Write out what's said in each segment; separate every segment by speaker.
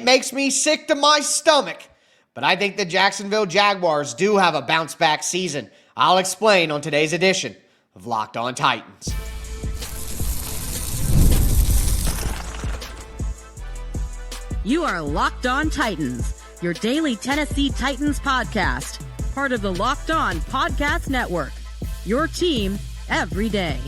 Speaker 1: makes me sick to my stomach, but I think the Jacksonville Jaguars do have a bounce-back season. I'll explain on today's edition of Locked On Titans.
Speaker 2: You are Locked On Titans, your daily Tennessee Titans podcast, part of the Locked On Podcast Network, your team every day.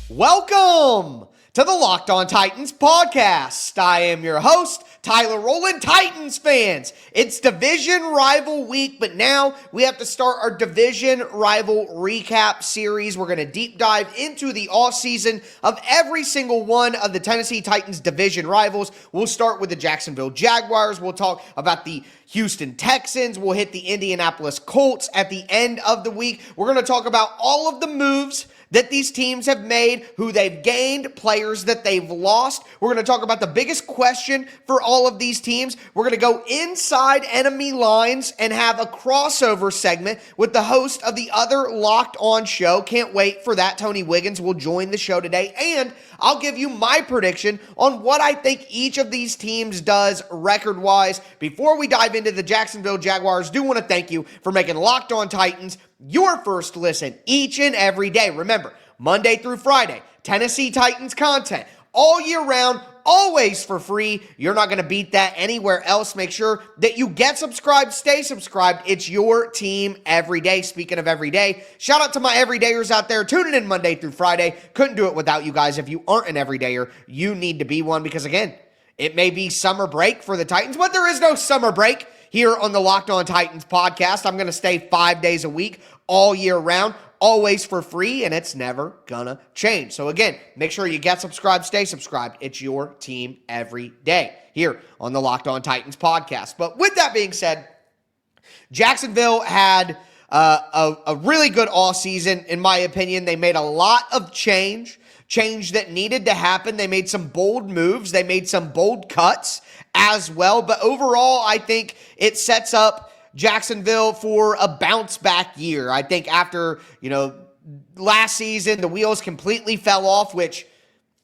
Speaker 1: Welcome to the Locked On Titans podcast. I am your host, Tyler Rowland. Titans fans, it's division rival week, but now we have to start our division rival recap series. We're going to deep dive into the offseason of every single one of the Tennessee Titans division rivals. We'll start with the Jacksonville Jaguars. We'll talk about the Houston Texans. We'll hit the Indianapolis Colts at the end of the week. We're going to talk about all of the moves that these teams have made, who they've gained, players that they've lost. We're going to talk about the biggest question for all of these teams. We're going to go inside enemy lines and have a crossover segment with the host of the other Locked On show. Can't wait for that. Tony Wiggins will join the show today, and I'll give you my prediction on what I think each of these teams does record-wise. Before we dive into the Jacksonville Jaguars, do want to thank you for making Locked On Titans your first listen each and every day. Remember, Monday through Friday, Tennessee Titans content all year round, always for free. You're not going to beat that anywhere else. Make sure that you get subscribed, stay subscribed. It's your team every day. Speaking of every day, shout out to my everydayers out there tuning in Monday through Friday. Couldn't do it without you guys. If you aren't an everydayer, you need to be one, because again, it may be summer break for the Titans, but there is no summer break here on the Locked On Titans podcast. I'm going to stay 5 days a week, all year round, always for free, and it's never gonna change. So again, make sure you get subscribed, stay subscribed. It's your team every day here on the Locked On Titans podcast. But with that being said, Jacksonville had a really good offseason, in my opinion. They made a lot of change that needed to happen. They made some bold moves. They made some bold cuts as well. But overall, I think it sets up Jacksonville for a bounce back year. I think after, last season, the wheels completely fell off, which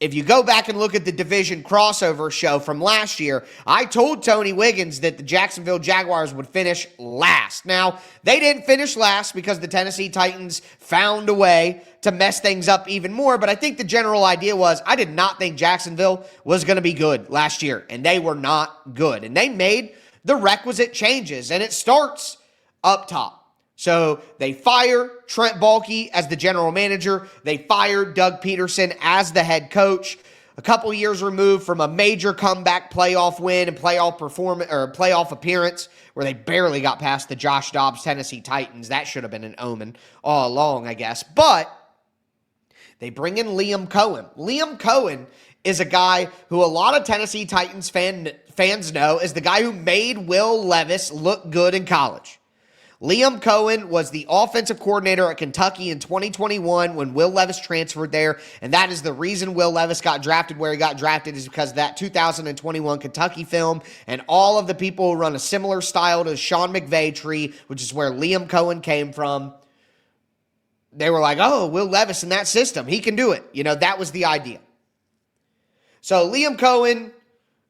Speaker 1: if you go back and look at the division crossover show from last year, I told Tony Wiggins that the Jacksonville Jaguars would finish last. Now, they didn't finish last because the Tennessee Titans found a way to mess things up even more, but I think the general idea was I did not think Jacksonville was going to be good last year, and they were not good. And they made the requisite changes, and it starts up top. So they fire Trent Baalke as the general manager. They fired Doug Peterson as the head coach. A couple years removed from a major comeback playoff win and playoff appearance where they barely got past the Josh Dobbs Tennessee Titans. That should have been an omen all along, I guess. But they bring in Liam Coen. Liam Coen is a guy who a lot of Tennessee Titans fans know as the guy who made Will Levis look good in college. Liam Coen was the offensive coordinator at Kentucky in 2021 when Will Levis transferred there, and that is the reason Will Levis got drafted where he got drafted, is because of that 2021 Kentucky film, and all of the people who run a similar style to the Sean McVay tree, which is where Liam Coen came from, they were like, oh, Will Levis in that system, he can do it. That was the idea. So Liam Coen,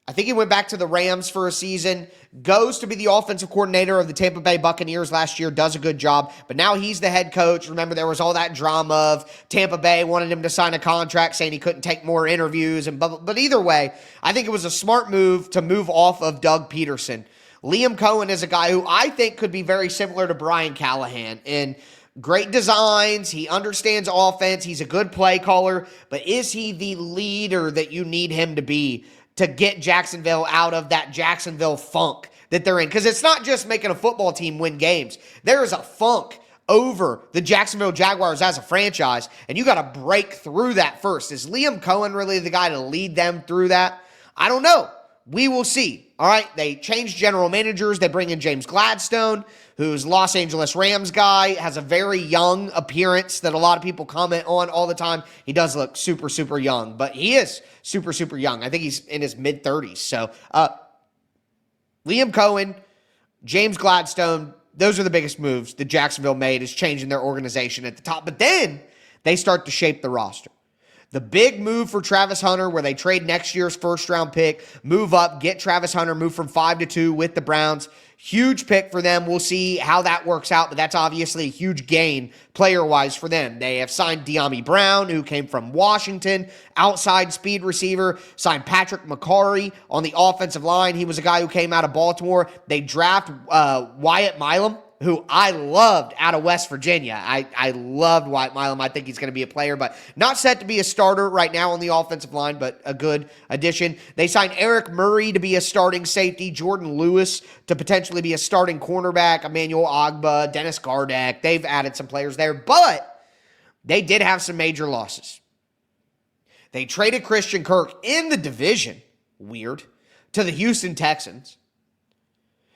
Speaker 1: I think he went back to the Rams for a season, goes to be the offensive coordinator of the Tampa Bay Buccaneers last year, does a good job, but now he's the head coach. Remember, there was all that drama of Tampa Bay wanted him to sign a contract saying he couldn't take more interviews, but either way, I think it was a smart move to move off of Doug Peterson. Liam Coen is a guy who I think could be very similar to Brian Callahan in great designs. He understands offense. He's a good play caller, but is he the leader that you need him to be to get Jacksonville out of that Jacksonville funk that they're in? Because it's not just making a football team win games. There is a funk over the Jacksonville Jaguars as a franchise, and you got to break through that first. Is Liam Coen really the guy to lead them through that? I don't know. We will see. All right, they changed general managers. They bring in James Gladstone, who's Los Angeles Rams guy, has a very young appearance that a lot of people comment on all the time. He does look super, super young, but he is super, super young. I think he's in his mid-30s. So Liam Coen, James Gladstone, those are the biggest moves that Jacksonville made, is changing their organization at the top. But then they start to shape the roster. The big move for Travis Hunter, where they trade next year's first-round pick, move up, get Travis Hunter, move from 5 to 2 with the Browns. Huge pick for them. We'll see how that works out, but that's obviously a huge gain player-wise for them. They have signed De'Ami Brown, who came from Washington, outside speed receiver, signed Patrick McCarry on the offensive line. He was a guy who came out of Baltimore. They draft Wyatt Milam, who I loved out of West Virginia. I loved Wyatt Milam. I think he's going to be a player, but not set to be a starter right now on the offensive line, but a good addition. They signed Eric Murray to be a starting safety, Jordan Lewis to potentially be a starting cornerback, Emmanuel Ogbah, Dennis Gardeck. They've added some players there, but they did have some major losses. They traded Christian Kirk in the division, weird, to the Houston Texans.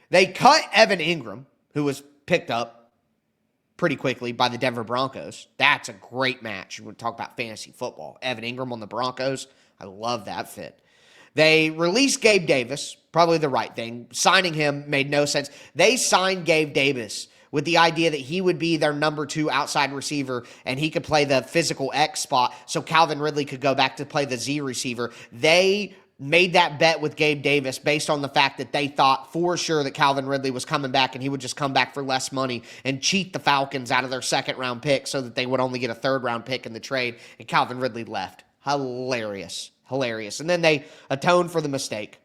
Speaker 1: They cut Evan Ingram, who was picked up pretty quickly by the Denver Broncos. That's a great match. We're talk about fantasy football. Evan Ingram on the Broncos. I love that fit. They released Gabe Davis, probably the right thing. Signing him made no sense. They signed Gabe Davis with the idea that he would be their number 2 outside receiver and he could play the physical X spot so Calvin Ridley could go back to play the Z receiver. They made that bet with Gabe Davis based on the fact that they thought for sure that Calvin Ridley was coming back and he would just come back for less money and cheat the Falcons out of their second-round pick so that they would only get a third-round pick in the trade, and Calvin Ridley left. Hilarious. And then they atoned for the mistake.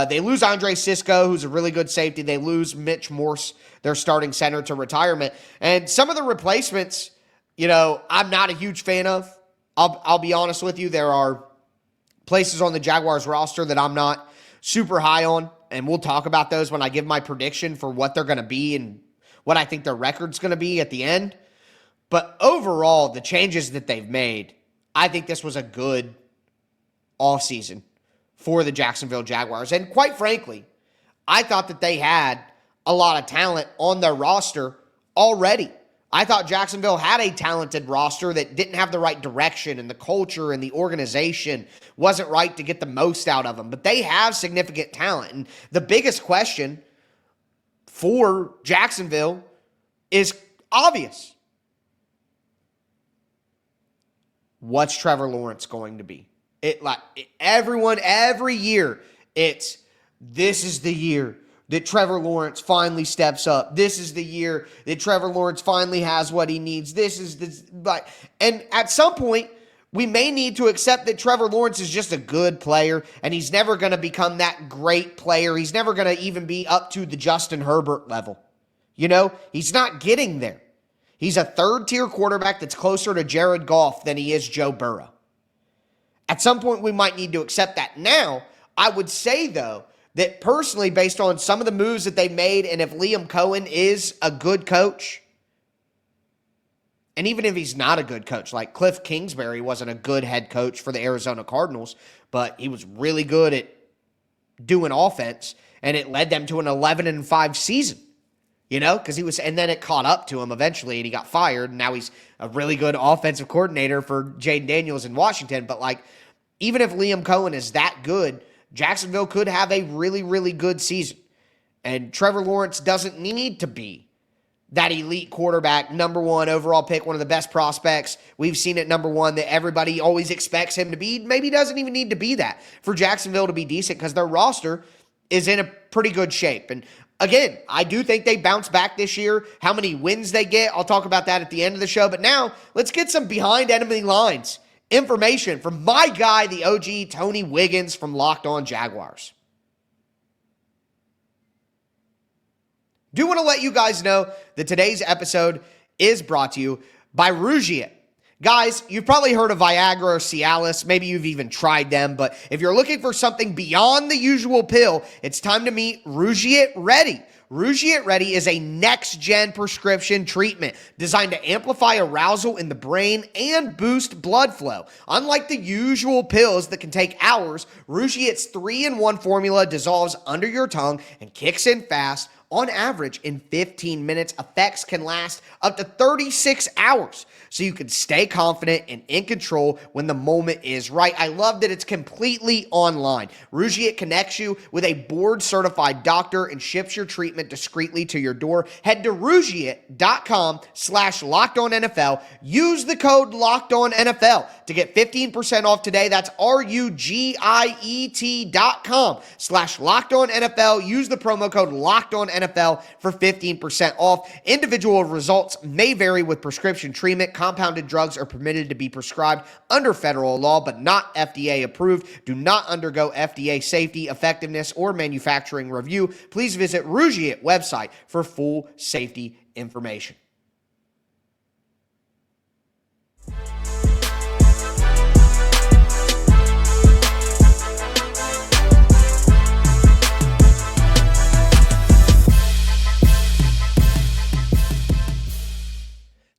Speaker 1: They lose Andre Sisco, who's a really good safety. They lose Mitch Morse, their starting center, to retirement. And some of the replacements, I'm not a huge fan of. I'll be honest with you. There are places on the Jaguars roster that I'm not super high on, and we'll talk about those when I give my prediction for what they're going to be and what I think their record's going to be at the end. But overall, the changes that they've made, I think this was a good offseason for the Jacksonville Jaguars. And quite frankly, I thought that they had a lot of talent on their roster already. I thought Jacksonville had a talented roster that didn't have the right direction, and the culture and the organization wasn't right to get the most out of them. But they have significant talent. And the biggest question for Jacksonville is obvious. What's Trevor Lawrence going to be? Everyone, every year, this is the year that Trevor Lawrence finally steps up. This is the year that Trevor Lawrence finally has what he needs. And at some point, we may need to accept that Trevor Lawrence is just a good player, and he's never going to become that great player. He's never going to even be up to the Justin Herbert level. He's not getting there. He's a third-tier quarterback that's closer to Jared Goff than he is Joe Burrow. At some point, we might need to accept that. Now, I would say, though, that personally, based on some of the moves that they made, and if Liam Coen is a good coach, and even if he's not a good coach, like Cliff Kingsbury wasn't a good head coach for the Arizona Cardinals, but he was really good at doing offense, and it led them to an 11-5 season, because and then it caught up to him eventually, and he got fired, and now he's a really good offensive coordinator for Jaden Daniels in Washington. But even if Liam Coen is that good, Jacksonville could have a really, really good season. And Trevor Lawrence doesn't need to be that elite quarterback, number 1 overall pick, one of the best prospects we've seen at number 1 that everybody always expects him to be. Maybe doesn't even need to be that for Jacksonville to be decent, because their roster is in a pretty good shape. And again, I do think they bounce back this year. How many wins they get, I'll talk about that at the end of the show. But now, let's get some behind enemy lines information from my guy, the OG, Tony Wiggins from Locked On Jaguars. Do want to let you guys know that today's episode is brought to you by Rougier. Guys, you've probably heard of Viagra or Cialis. Maybe you've even tried them. But if you're looking for something beyond the usual pill, it's time to meet Rougier Ready. Rougier Ready is a next-gen prescription treatment designed to amplify arousal in the brain and boost blood flow. Unlike the usual pills that can take hours, Rougier's 3-in-1 formula dissolves under your tongue and kicks in fast, on average in 15 minutes. Effects can last up to 36 hours, so you can stay confident and in control when the moment is right. I love that it's completely online. Rougiet connects you with a board-certified doctor and ships your treatment discreetly to your door. Head to Rougiet.com/LockedOnNFL. Use the code LockedOnNFL to get 15% off today. That's RUGIET.com/LockedOnNFL. Use the promo code LockedOnNFL for 15% off. Individual results may vary with prescription treatment. Compounded drugs are permitted to be prescribed under federal law, but not FDA approved. Do not undergo FDA safety, effectiveness, or manufacturing review. Please visit Rougiet website for full safety information.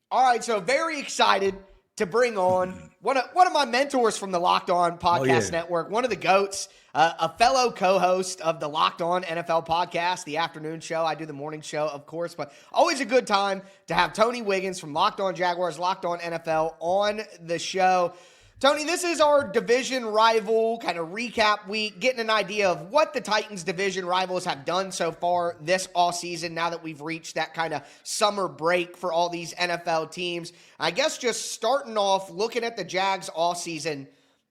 Speaker 1: All right, so very excited to bring on one of my mentors from the Locked On Podcast Network, one of the GOATs, a fellow co-host of the Locked On NFL Podcast, the afternoon show. I do the morning show, of course, but always a good time to have Tony Wiggins from Locked On Jaguars, Locked On NFL on the show. Tony, this is our division rival kind of recap week, getting an idea of what the Titans division rivals have done so far this offseason now that we've reached that kind of summer break for all these NFL teams. I guess just starting off, looking at the Jags offseason,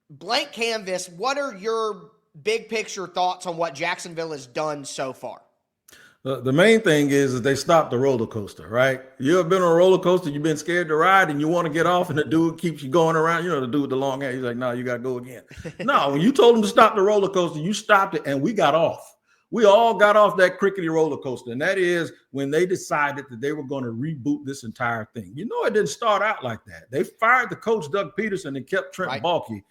Speaker 1: blank canvas, what are your big picture thoughts on what Jacksonville has done so far?
Speaker 3: The main thing is they stopped the roller coaster, right? You ever been on a roller coaster, you've been scared to ride, and you want to get off, and the dude keeps you going around. You know, the dude with the long hair, he's like, no, you got to go again. No, when you told him to stop the roller coaster, you stopped it, and we got off. We all got off that crickety roller coaster, and that is when they decided that they were going to reboot this entire thing. You know, it didn't start out like that. They fired the coach, Doug Peterson, and kept Trent Baalke.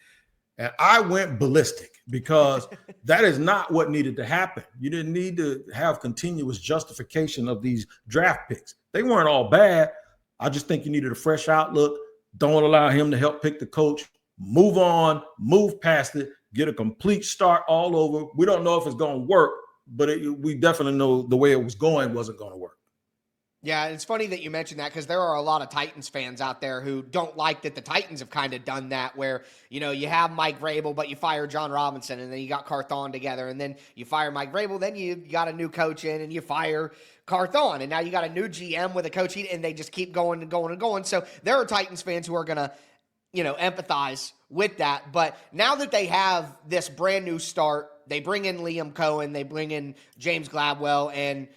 Speaker 3: And I went ballistic because that is not what needed to happen. You didn't need to have continuous justification of these draft picks. They weren't all bad. I just think you needed a fresh outlook. Don't allow him to help pick the coach. Move on, move past it, get a complete start all over. We don't know if it's going to work, but we definitely know the way it was going wasn't going to work.
Speaker 1: Yeah, it's funny that you mentioned that because there are a lot of Titans fans out there who don't like that the Titans have kind of done that where, you know, you have Mike Vrabel, but you fire John Robinson, and then you got Carthon together, and then you fire Mike Vrabel, then you got a new coach in, and you fire Carthon, and now you got a new GM with a coach, and they just keep going and going and going. So there are Titans fans who are going to, you know, empathize with that. But now that they have this brand new start, they bring in Liam Coen, they bring in James and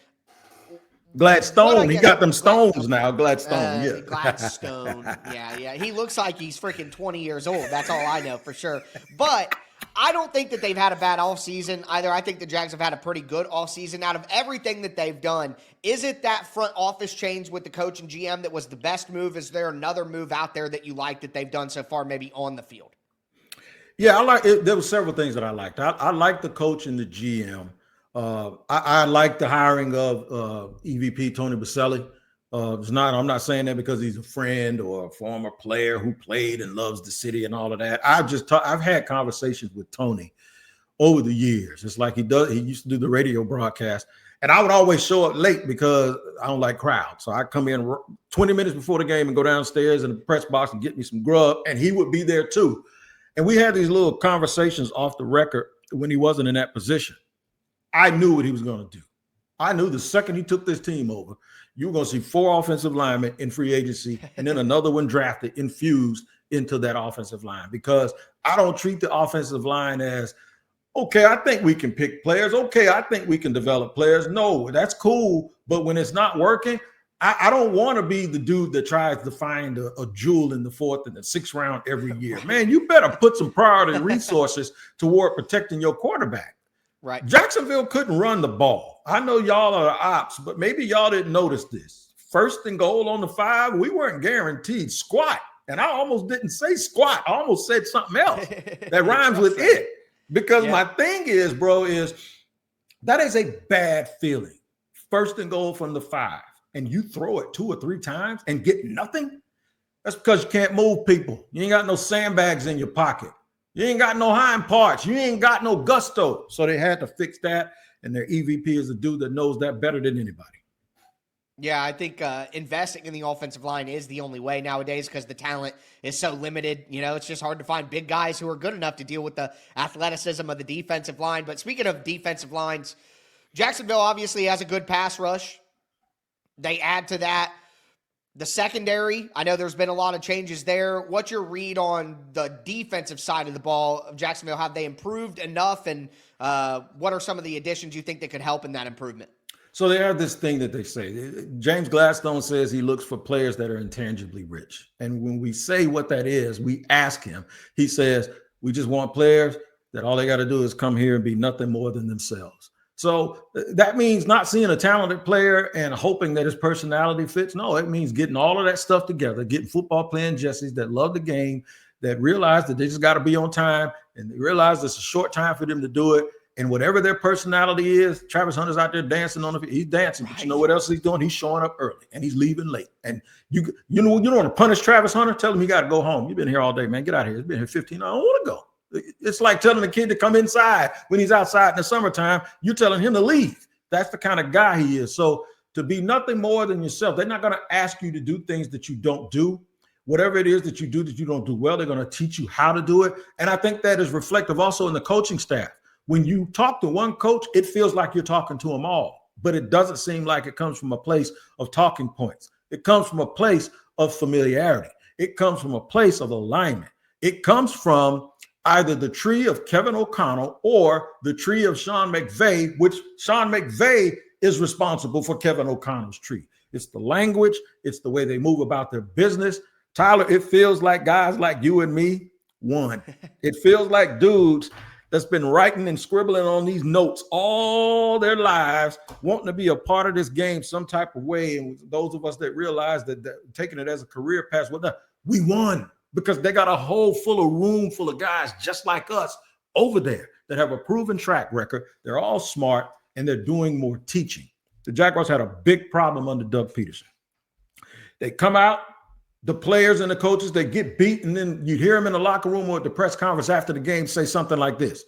Speaker 3: Gladstone, he got them stones now. Gladstone, yeah.
Speaker 1: Gladstone, yeah. He looks like he's freaking 20 years old. That's all I know for sure. But I don't think that they've had a bad offseason either. I think the Jags have had a pretty good offseason. Out of everything that they've done, is it that front office change with the coach and GM that was the best move? Is there another move out there that you like that they've done so far, maybe on the field?
Speaker 3: Yeah, I like it. There were several things that I liked. I liked the coach and the GM. I like the hiring of EVP Tony Baselli. I'm not saying that because he's a friend or a former player who played and loves the city and all of that. I've had conversations with Tony over the years. It's like he used to do the radio broadcast, and I would always show up late because I don't like crowds. So I come in 20 minutes before the game and go downstairs in the press box and get me some grub, and he would be there too. And we had these little conversations off the record when he wasn't in that position. I knew what he was going to do. I knew the second he took this team over, you were going to see 4 offensive linemen in free agency and then another one drafted, infused into that offensive line, because I don't treat the offensive line as, okay, I think we can pick players. Okay, I think we can develop players. No, that's cool. But when it's not working, I don't want to be the dude that tries to find a jewel in the 4th and the 6th round every year. Man, you better put some priority resources toward protecting your quarterback.
Speaker 1: Right.
Speaker 3: Jacksonville couldn't run the ball. I know y'all are ops, but maybe y'all didn't notice this. 1st and goal on the 5, we weren't guaranteed squat. And I almost didn't say squat. I almost said something else that rhymes with it. Because my thing is, bro, is that is a bad feeling. 1st and goal from the 5, and you throw it 2 or 3 times and get nothing. That's because you can't move people. You ain't got no sandbags in your pocket. You ain't got no hind parts. You ain't got no gusto. So they had to fix that. and their EVP is a dude that knows that better than anybody.
Speaker 1: Yeah, I think investing in the offensive line is the only way nowadays because the talent is so limited. It's just hard to find big guys who are good enough to deal with the athleticism of the defensive line. But speaking of defensive lines, Jacksonville obviously has a good pass rush. They add to that the secondary. I know there's been a lot of changes there. What's your read on the defensive side of the ball of Jacksonville? Have they improved enough? And what are some of the additions you think that could help in that improvement?
Speaker 3: So they have this thing that they say. James Gladstone says he looks for players that are intangibly rich. And when we say what that is, we ask him. He says, we just want players that all they got to do is come here and be nothing more than themselves. So that means not seeing a talented player and hoping that his personality fits. No, it means getting all of that stuff together, getting football playing Jessies that love the game, that realize that they just got to be on time, and they realize it's a short time for them to do it. And whatever their personality is, Travis Hunter's out there dancing on the field. He's dancing, but you know what else he's doing? He's showing up early and he's leaving late. And you don't want to punish Travis Hunter. Tell him he got to go home. You've been here all day, man. Get out of here. It's been here 15. I don't want to go. It's like telling a kid to come inside when he's outside in the summertime. You're telling him to leave. That's the kind of guy he is. So to be nothing more than yourself, they're not going to ask you to do things that you don't do. Whatever it is that you do that you don't do well, they're going to teach you how to do it. And I think that is reflective also in the coaching staff. When you talk to one coach, it feels like you're talking to them all, but it doesn't seem like it comes from a place of talking points. It comes from a place of familiarity. It comes from a place of alignment. It comes from either the tree of Kevin O'Connell or the tree of Sean McVay, which Sean McVay is responsible for Kevin O'Connell's tree. It's the language. It's the way they move about their business. Tyler, it feels like guys like you and me won. It feels like dudes that's been writing and scribbling on these notes all their lives, wanting to be a part of this game some type of way. And those of us that realize that taking it as a career path, we won because they got a whole room full of guys just like us over there that have a proven track record. They're all smart and they're doing more teaching. The Jaguars had a big problem under Doug Peterson. They come out, the players and the coaches, they get beat, and then you hear them in the locker room or at the press conference after the game say something like this.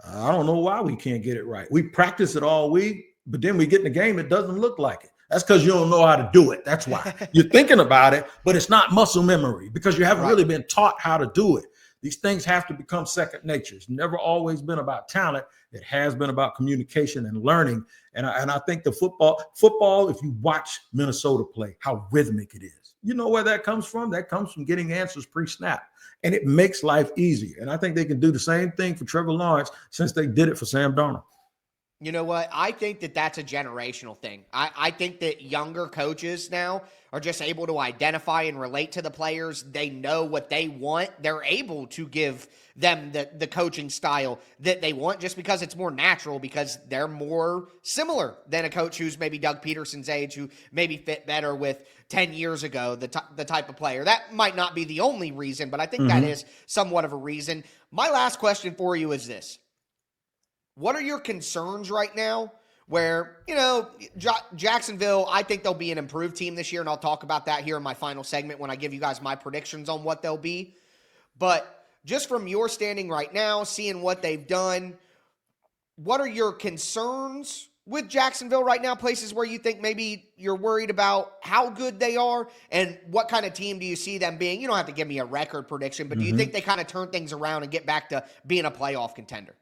Speaker 3: I don't know why we can't get it right. We practice it all week, but then we get in the game, it doesn't look like it. That's because you don't know how to do it. That's why. You're thinking about it, but it's not muscle memory because you haven't really been taught how to do it. These things have to become second nature. It's never always been about talent. It has been about communication and learning. And I think the football, if you watch Minnesota play, how rhythmic it is. You know where that comes from? That comes from getting answers pre-snap. And it makes life easier. And I think they can do the same thing for Trevor Lawrence since they did it for Sam Darnold.
Speaker 1: You know what? I think that that's a generational thing. I think that younger coaches now are just able to identify and relate to the players. They know what they want. They're able to give them the coaching style that they want just because it's more natural, because they're more similar than a coach who's maybe Doug Peterson's age, who maybe fit better with 10 years ago, the type of player. That might not be the only reason, but I think that is somewhat of a reason. My last question for you is this. What are your concerns right now where, Jacksonville, I think they'll be an improved team this year, and I'll talk about that here in my final segment when I give you guys my predictions on what they'll be. But just from your standing right now, seeing what they've done, what are your concerns with Jacksonville right now, places where you think maybe you're worried about how good they are, and what kind of team do you see them being? You don't have to give me a record prediction, but do you think they kind of turn things around and get back to being a playoff contender?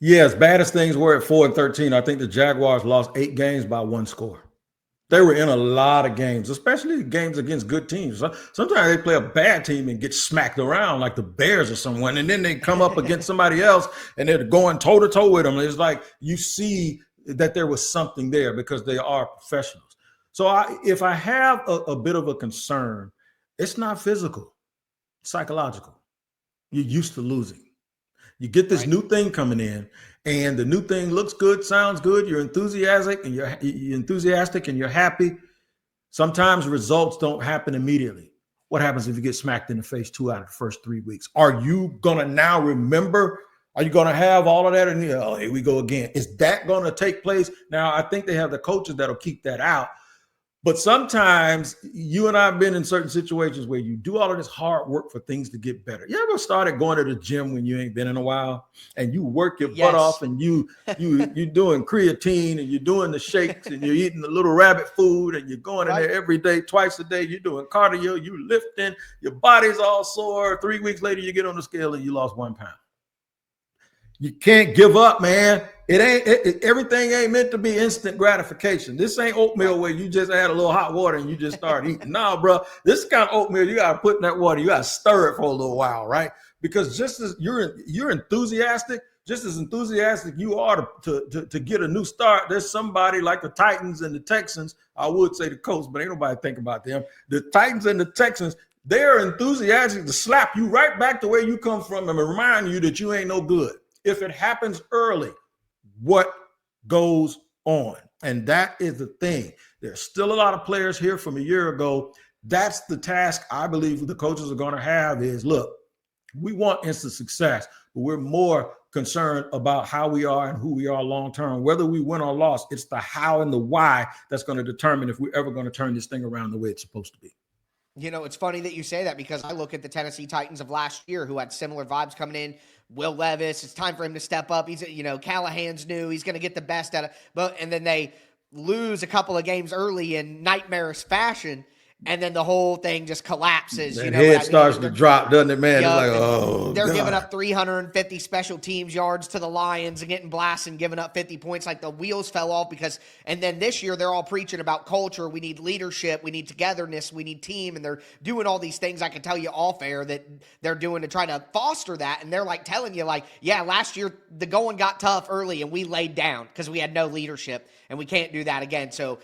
Speaker 3: Yeah, as bad as things were at 4-13, I think the Jaguars lost 8 games by 1 score. They were in a lot of games, especially games against good teams. Sometimes they play a bad team and get smacked around like the Bears or someone, and then they come up against somebody else and they're going toe-to-toe with them. It's like you see that there was something there because they are professionals. So if I have a bit of a concern, it's not physical, it's psychological. You're used to losing. You get this new thing coming in, and the new thing looks good, sounds good. You're enthusiastic, and you're happy. Sometimes results don't happen immediately. What happens if you get smacked in the face 2 out of the first 3 weeks? Are you gonna now remember? Are you gonna have all of that? And here we go again. Is that gonna take place? Now, I think they have the coaches that'll keep that out. But sometimes you and I have been in certain situations where you do all of this hard work for things to get better. You ever started going to the gym when you ain't been in a while and you work your butt off and you're doing creatine and you're doing the shakes and you're eating the little rabbit food and you're going in there every day, twice a day. You're doing cardio, you lifting, your body's all sore. 3 weeks later, you get on the scale and you lost 1 pound. You can't give up, man. Everything ain't meant to be instant gratification. This ain't oatmeal where you just add a little hot water and you just start eating. Nah, bro, this kind of oatmeal, you got to put in that water. You got to stir it for a little while, right? Because just as you're enthusiastic, just as enthusiastic you are to get a new start, there's somebody like the Titans and the Texans. I would say the Colts, but ain't nobody think about them. The Titans and the Texans, they're enthusiastic to slap you right back to where you come from and remind you that you ain't no good. If it happens early, what goes on? And that is the thing. There's still a lot of players here from a year ago. That's the task I believe the coaches are going to have is, look, we want instant success, but we're more concerned about how we are and who we are long-term. Whether we win or lost, it's the how and the why that's going to determine if we're ever going to turn this thing around the way it's supposed to be.
Speaker 1: You know, it's funny that you say that because I look at the Tennessee Titans of last year who had similar vibes coming in. Will Levis, it's time for him to step up. He's, Callahan's new. He's going to get the best out of, and then they lose a couple of games early in nightmarish fashion. And then the whole thing just collapses.
Speaker 3: That head starts to drop, doesn't it, man?
Speaker 1: Yep,
Speaker 3: it's like, oh,
Speaker 1: they're
Speaker 3: God.
Speaker 1: Giving up 350 special teams yards to the Lions and getting blasted and giving up 50 points. Like the wheels fell off and then this year they're all preaching about culture. We need leadership. We need togetherness. We need team. And they're doing all these things I can tell you off air that they're doing to try to foster that. And they're like telling you like, yeah, last year the going got tough early and we laid down because we had no leadership and we can't do that again. So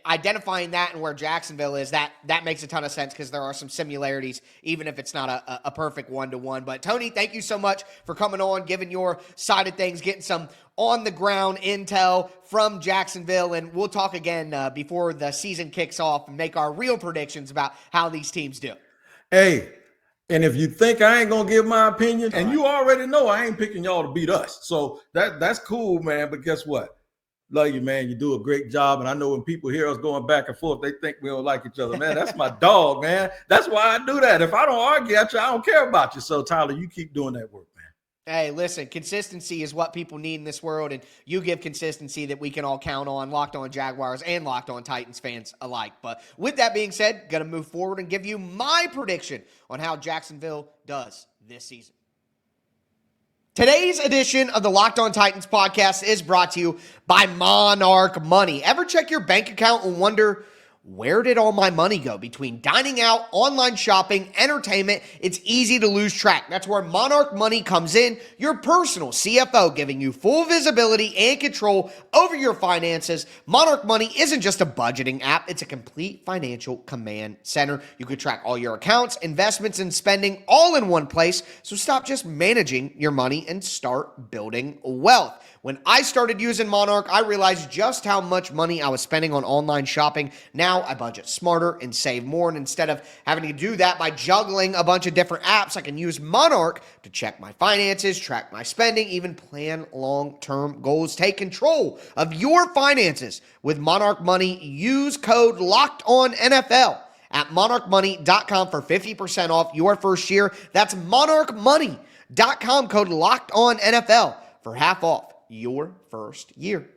Speaker 1: identifying that and where Jacksonville is, that makes a ton of sense because there are some similarities, even if it's not a perfect one-to-one. But Tony, thank you so much for coming on, giving your side of things, getting some on-the-ground intel from Jacksonville, and we'll talk again before the season kicks off and make our real predictions about how these teams do.
Speaker 3: Hey, and if you think I ain't gonna give my opinion, and you already know I ain't picking y'all to beat us, so that's cool, man. But guess what? Love you, man. You do a great job. And I know when people hear us going back and forth, they think we don't like each other. Man, that's my dog, man. That's why I do that. If I don't argue at you, I don't care about you. So, Tyler, you keep doing that work, man.
Speaker 1: Hey, listen, consistency is what people need in this world, and you give consistency that we can all count on, Locked On Jaguars and Locked On Titans fans alike. But with that being said, going to move forward and give you my prediction on how Jacksonville does this season. Today's edition of the Locked On Titans podcast is brought to you by Monarch Money. Ever check your bank account and wonder, where did all my money go? Between dining out, online shopping, entertainment, it's easy to lose track. That's where Monarch Money comes in, your personal CFO, giving you full visibility and control over your finances. Monarch Money isn't just a budgeting app, it's a complete financial command center. You can track all your accounts, investments, and spending all in one place. So stop just managing your money and start building wealth. When I started using Monarch, I realized just how much money I was spending on online shopping. Now I budget smarter and save more. And instead of having to do that by juggling a bunch of different apps, I can use Monarch to check my finances, track my spending, even plan long-term goals. Take control of your finances with Monarch Money. Use code LOCKEDONNFL at monarchmoney.com for 50% off your first year. That's monarchmoney.com, code LOCKEDONNFL for half off your first year.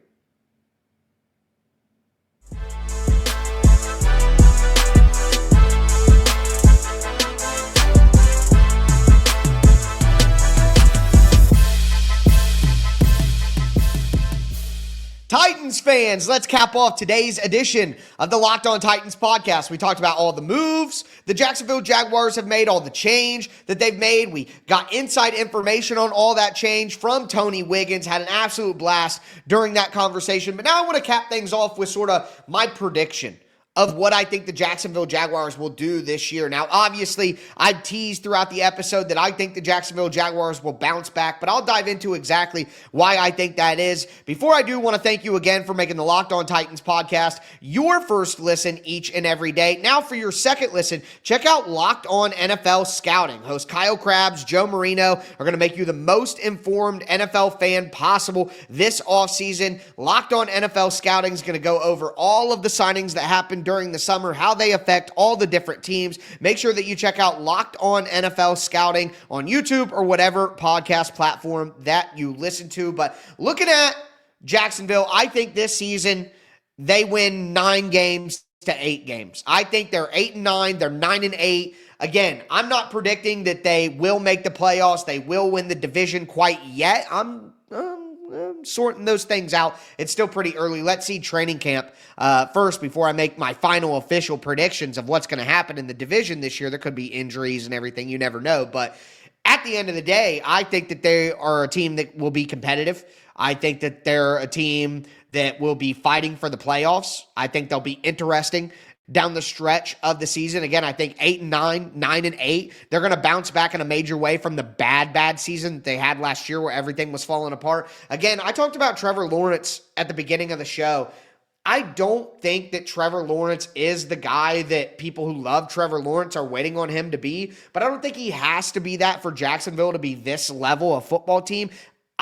Speaker 1: Titans fans, let's cap off today's edition of the Locked On Titans podcast. We talked about all the moves the Jacksonville Jaguars have made, all the change that they've made. We got inside information on all that change from Tony Wiggins. Had an absolute blast during that conversation. But now I want to cap things off with sort of my prediction of what I think the Jacksonville Jaguars will do this year. Now, obviously, I've teased throughout the episode that I think the Jacksonville Jaguars will bounce back, but I'll dive into exactly why I think that is. Before I do, want to thank you again for making the Locked On Titans podcast your first listen each and every day. Now, for your second listen, check out Locked On NFL Scouting. Host Kyle Krabs, Joe Marino are going to make you the most informed NFL fan possible this offseason. Locked On NFL Scouting is going to go over all of the signings that happened happen during the summer, how they affect all the different teams. Make sure that you check out Locked On NFL Scouting on YouTube or whatever podcast platform that you listen to. But looking at Jacksonville, I think this season they win 9 games to 8 games. I think they're 8-9, they're 9-8. Again, I'm not predicting that they will make the playoffs, they will win the division quite yet. I'm sorting those things out. It's still pretty early. Let's see training camp first before I make my final official predictions of what's going to happen in the division this year. There could be injuries and everything. You never know. But at the end of the day, I think that they are a team that will be competitive. I think that they're a team that will be fighting for the playoffs. I think they'll be interesting down the stretch of the season. Again, I think 8-9, 9-8. They're going to bounce back in a major way from the bad season that they had last year where everything was falling apart. Again, I talked about Trevor Lawrence at the beginning of the show. I don't think that Trevor Lawrence is the guy that people who love Trevor Lawrence are waiting on him to be, but I don't think he has to be that for Jacksonville to be this level of football team.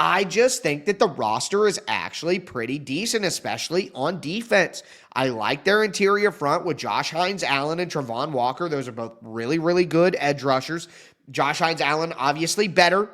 Speaker 1: I just think that the roster is actually pretty decent, especially on defense. I like their interior front with Josh Hines-Allen and Travon Walker. Those are both really, really good edge rushers. Josh Hines-Allen, obviously better,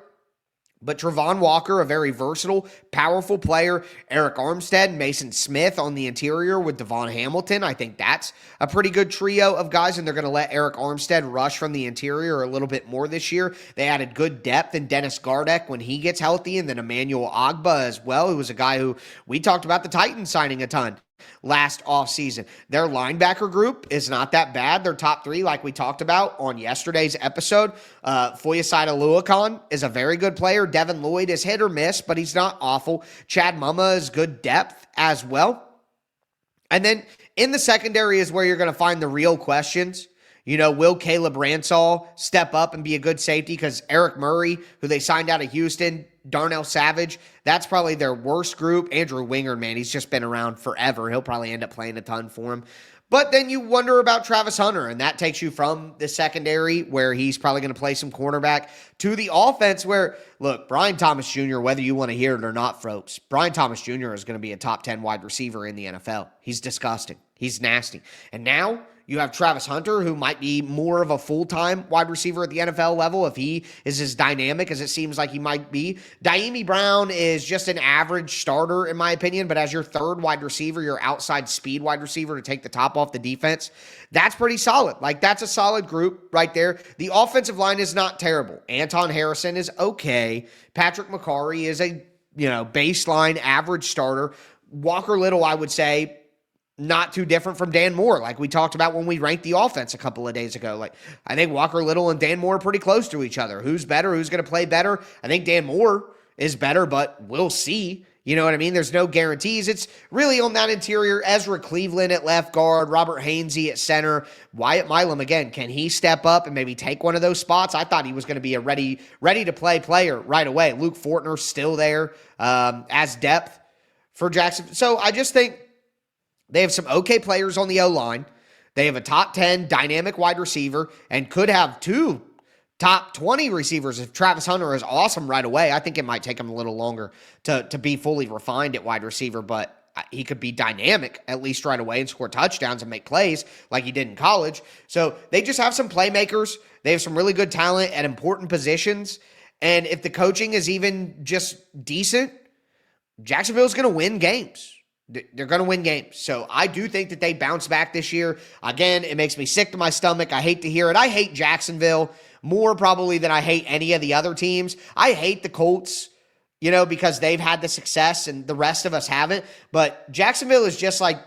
Speaker 1: but Travon Walker, a very versatile, powerful player. Eric Armstead and Mason Smith on the interior with Devon Hamilton. I think that's a pretty good trio of guys, and they're going to let Eric Armstead rush from the interior a little bit more this year. They added good depth in Dennis Gardeck when he gets healthy, and then Emmanuel Ogbah as well, who was a guy who we talked about the Titans signing a ton last offseason. Their linebacker group is not that bad. Their top 3, like we talked about on yesterday's episode. Foyeside Aluakon is a very good player. Devin Lloyd is hit or miss, but he's not awful. Chad Mumma is good depth as well. And then in the secondary is where you're going to find the real questions. You know, will Caleb Ransall step up and be a good safety? Because Eric Murray, who they signed out of Houston, Darnell Savage, that's probably their worst group. Andrew Winger, man, he's just been around forever. He'll probably end up playing a ton for him. But then you wonder about Travis Hunter, and that takes you from the secondary, where he's probably going to play some cornerback, to the offense where, look, Brian Thomas Jr., whether you want to hear it or not, folks, Brian Thomas Jr. is going to be a top 10 wide receiver in the NFL. He's disgusting. He's nasty. And now you have Travis Hunter, who might be more of a full-time wide receiver at the NFL level if he is as dynamic as it seems like he might be. Daimi Brown is just an average starter, in my opinion, but as your third wide receiver, your outside speed wide receiver to take the top off the defense, that's pretty solid. Like, that's a solid group right there. The offensive line is not terrible. Anton Harrison is okay. Patrick McCarry is a, baseline average starter. Walker Little, I would say, not too different from Dan Moore, like we talked about when we ranked the offense a couple of days ago. Like, I think Walker Little and Dan Moore are pretty close to each other. Who's better? Who's going to play better? I think Dan Moore is better, but we'll see. You know what I mean? There's no guarantees. It's really on that interior. Ezra Cleveland at left guard, Robert Hainsey at center, Wyatt Milam, again, can he step up and maybe take one of those spots? I thought he was going to be a ready-to-play player right away. Luke Fortner's still there as depth for Jacksonville. So I just think they have some okay players on the O-line. They have a top 10 dynamic wide receiver and could have 2 top 20 receivers if Travis Hunter is awesome right away. I think it might take him a little longer to be fully refined at wide receiver, but he could be dynamic at least right away and score touchdowns and make plays like he did in college. So they just have some playmakers. They have some really good talent at important positions. And if the coaching is even just decent, Jacksonville's going to win games. They're going to win games. So I do think that they bounce back this year. Again, it makes me sick to my stomach. I hate to hear it. I hate Jacksonville more probably than I hate any of the other teams. I hate the Colts, because they've had the success and the rest of us haven't. But Jacksonville is just like,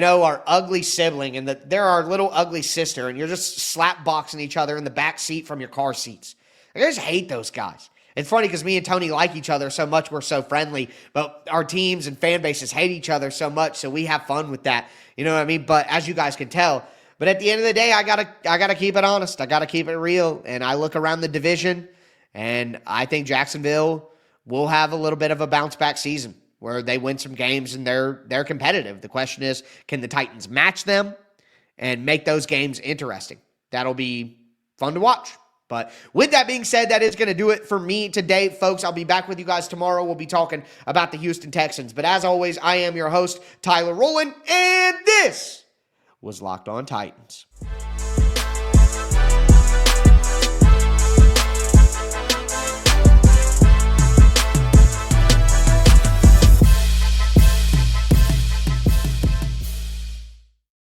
Speaker 1: our ugly sibling, and they're our little ugly sister, and you're just slap boxing each other in the back seat from your car seats. I just hate those guys. It's funny because me and Tony like each other so much. We're so friendly, but our teams and fan bases hate each other so much, so we have fun with that. You know what I mean? But as you guys can tell, but at the end of the day, I gotta keep it honest. I gotta keep it real. And I look around the division, and I think Jacksonville will have a little bit of a bounce back season where they win some games and they're competitive. The question is, can the Titans match them and make those games interesting? That'll be fun to watch. But with that being said, that is going to do it for me today, folks. I'll be back with you guys tomorrow. We'll be talking about the Houston Texans. But as always, I am your host, Tyler Rowland, and this was Locked On Titans.